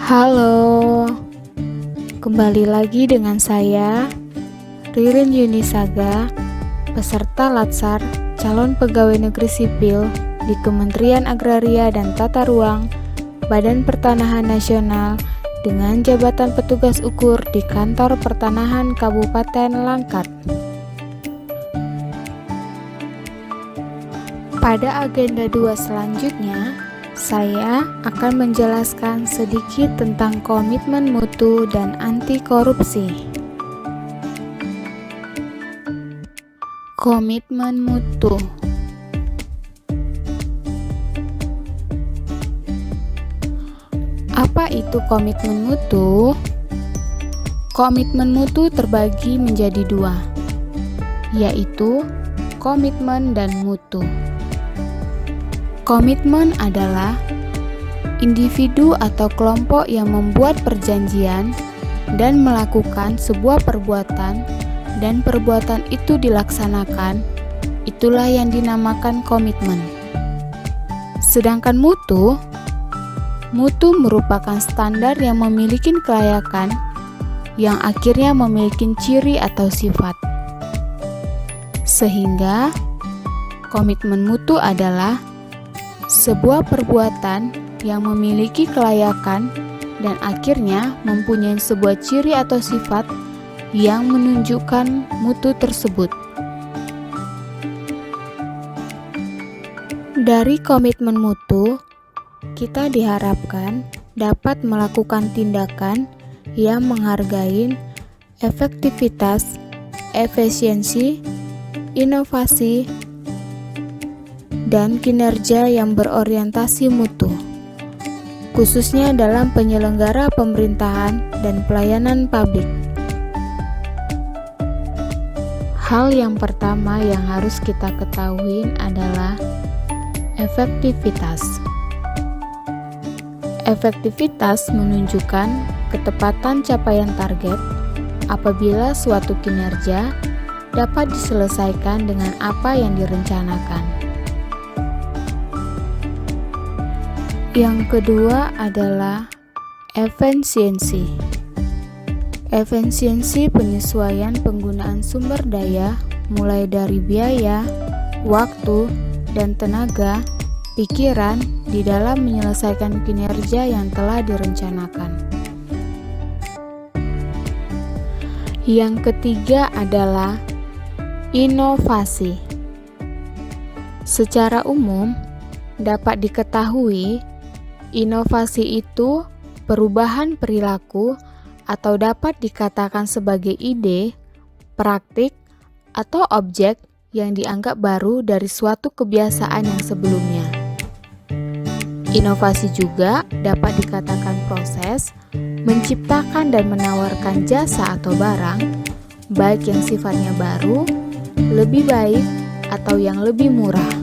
Halo, kembali lagi dengan saya, Ririn Yunisaga, peserta Latsar calon pegawai negeri sipil di Kementerian Agraria dan Tata Ruang, Badan Pertanahan Nasional dengan jabatan petugas ukur di Kantor Pertanahan Kabupaten Langkat. Pada agenda 2 selanjutnya, saya akan menjelaskan sedikit tentang komitmen mutu dan anti korupsi. Komitmen mutu. Apa itu komitmen mutu? Komitmen mutu terbagi menjadi dua, yaitu komitmen dan mutu. Komitmen adalah individu atau kelompok yang membuat perjanjian dan melakukan sebuah perbuatan dan perbuatan itu dilaksanakan, itulah yang dinamakan komitmen. Sedangkan mutu merupakan standar yang memiliki kelayakan yang akhirnya memiliki ciri atau sifat. Sehingga komitmen mutu adalah sebuah perbuatan yang memiliki kelayakan dan akhirnya mempunyai sebuah ciri atau sifat yang menunjukkan mutu tersebut. Dari komitmen mutu, kita diharapkan dapat melakukan tindakan yang menghargai efektivitas, efisiensi, inovasi, dan kinerja yang berorientasi mutu, khususnya dalam penyelenggara pemerintahan dan pelayanan publik. Hal yang pertama yang harus kita ketahui adalah efektivitas. Efektivitas menunjukkan ketepatan capaian target apabila suatu kinerja dapat diselesaikan dengan apa yang direncanakan. Yang kedua adalah efisiensi. Efisiensi penyesuaian penggunaan sumber daya mulai dari biaya, waktu, dan tenaga, pikiran di dalam menyelesaikan kinerja yang telah direncanakan. Yang ketiga adalah inovasi. Secara umum, dapat diketahui inovasi itu perubahan perilaku atau dapat dikatakan sebagai ide, praktik, atau objek yang dianggap baru dari suatu kebiasaan yang sebelumnya. Inovasi juga dapat dikatakan proses menciptakan dan menawarkan jasa atau barang, baik yang sifatnya baru, lebih baik, atau yang lebih murah.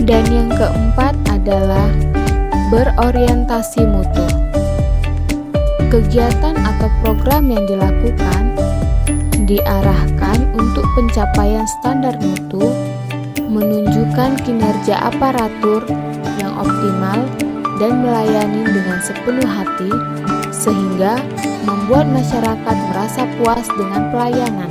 Dan yang keempat adalah berorientasi mutu. Kegiatan atau program yang dilakukan diarahkan untuk pencapaian standar mutu, menunjukkan kinerja aparatur yang optimal dan melayani dengan sepenuh hati, sehingga membuat masyarakat merasa puas dengan pelayanan.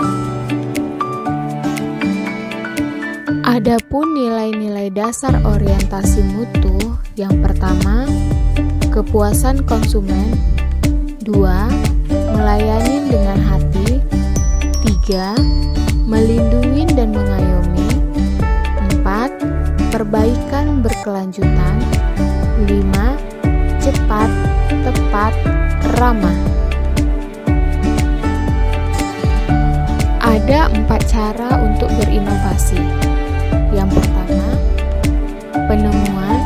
Adapun nilai-nilai dasar orientasi mutu, yang pertama, kepuasan konsumen, 2, melayani dengan hati, 3, melindungi dan mengayomi, 4, perbaikan berkelanjutan, 5, cepat, tepat, ramah. Ada 4 cara untuk berinovasi. Yang pertama, penemuan,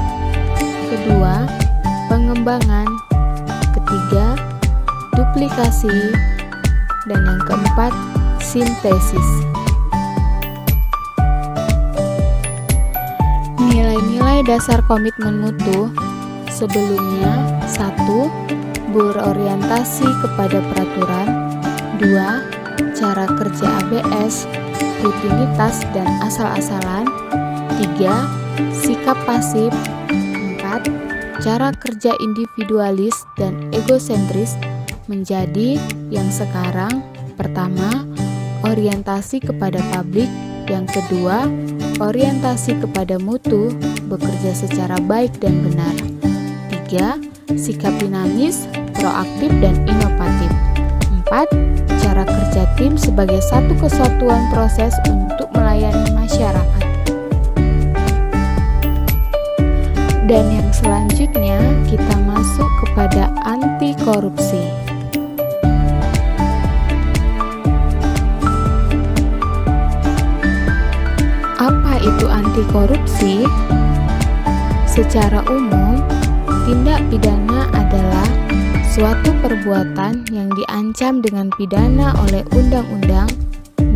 kedua, pengembangan, ketiga, duplikasi, dan yang keempat, sintesis. Nilai-nilai dasar komitmen mutu sebelumnya 1. Berorientasi kepada peraturan, 2. Cara kerja ABS, rutinitas dan asal-asalan, 3. Sikap pasif, 4. keempat, cara kerja individualis dan egosentris menjadi yang sekarang. Pertama, orientasi kepada publik. Yang kedua, orientasi kepada mutu, bekerja secara baik dan benar. 3. Sikap dinamis, proaktif dan inovatif. 4. Cara kerja tim sebagai satu kesatuan proses untuk melayani masyarakat. Dan yang selanjutnya kita masuk kepada anti korupsi. Apa itu anti korupsi? Secara umum, tindak pidana adalah suatu perbuatan yang diancam dengan pidana oleh undang-undang,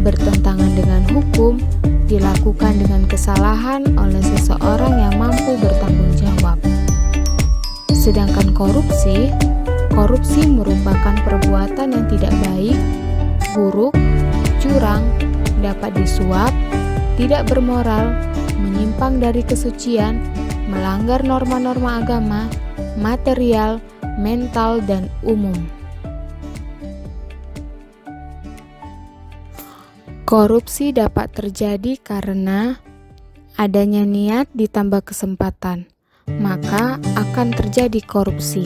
bertentangan dengan hukum, dilakukan dengan kesalahan oleh seseorang yang mampu bertanggung jawab. Sedangkan korupsi merupakan perbuatan yang tidak baik, buruk, curang, dapat disuap, tidak bermoral, menyimpang dari kesucian, melanggar norma-norma agama, material, mental, dan umum. Korupsi dapat terjadi karena adanya niat ditambah kesempatan, maka akan terjadi korupsi.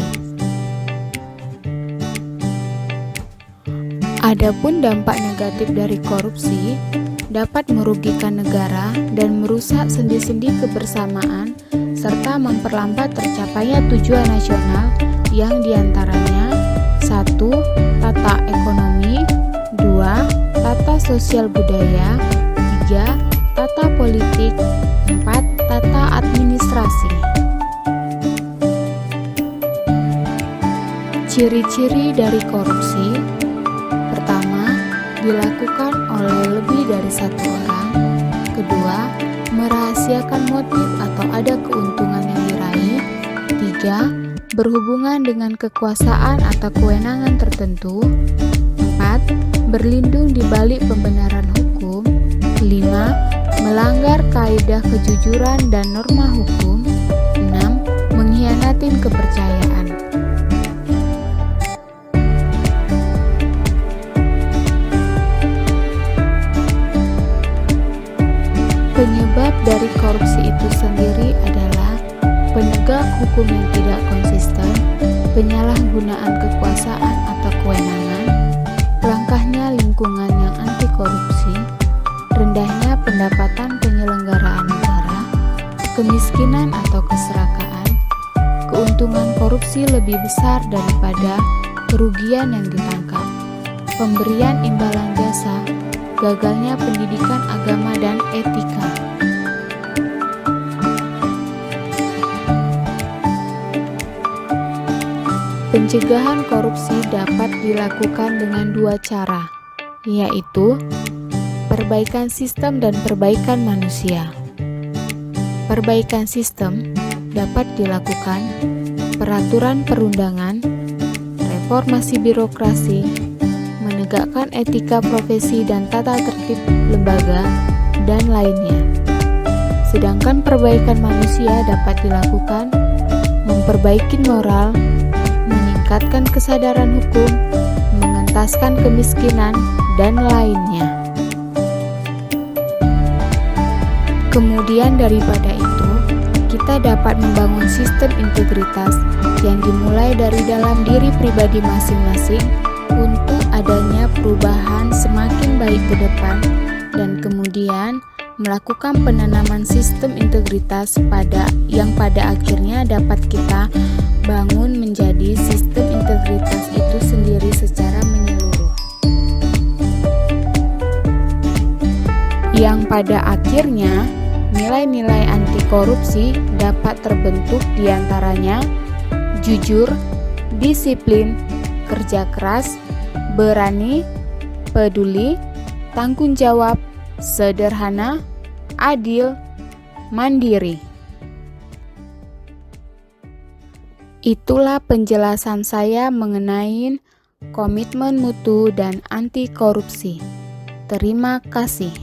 Adapun dampak negatif dari korupsi dapat merugikan negara dan merusak sendi-sendi kebersamaan serta memperlambat tercapainya tujuan nasional yang diantaranya 1. Tata ekonomi, 2. Tata sosial budaya, 3. Tata politik, 4. Tata administrasi. Ciri-ciri dari korupsi: pertama, dilakukan oleh lebih dari satu orang. Kedua, merahasiakan motif atau ada keuntungan yang diraih. 3. Berhubungan dengan kekuasaan atau kewenangan tertentu. 4. Berlindung di balik pembenaran hukum. 5. Melanggar kaidah kejujuran dan norma hukum. 6. Mengkhianatin kepercayaan. Penyebab dari korupsi itu sendiri adalah penegak hukum yang tidak konsisten, penyalahgunaan kekuasaan atau kewenangan, langkahnya lingkungan yang anti korupsi, rendahnya pendapatan penyelenggaraan negara, kemiskinan atau keserakaan, keuntungan korupsi lebih besar daripada kerugian yang ditangkap, pemberian imbalan jasa, gagalnya pendidikan agama dan etika. Pencegahan korupsi dapat dilakukan dengan dua cara, yaitu perbaikan sistem dan perbaikan manusia. Perbaikan sistem dapat dilakukan peraturan perundangan, reformasi birokrasi, menegakkan etika profesi dan tata tertib lembaga, dan lainnya. Sedangkan perbaikan manusia dapat dilakukan memperbaiki moral, meningkatkan kesadaran hukum, mengentaskan kemiskinan, dan lainnya. Kemudian daripada itu, kita dapat membangun sistem integritas yang dimulai dari dalam diri pribadi masing-masing untuk adanya perubahan semakin baik ke depan, dan kemudian melakukan penanaman sistem integritas yang pada akhirnya dapat kita bangun menjadi sistem integritas itu sendiri secara menyeluruh, yang pada akhirnya nilai-nilai anti korupsi dapat terbentuk diantaranya jujur, disiplin, kerja keras, berani, peduli, tanggung jawab, sederhana, adil, mandiri. Itulah penjelasan saya mengenai komitmen mutu dan anti korupsi. Terima kasih.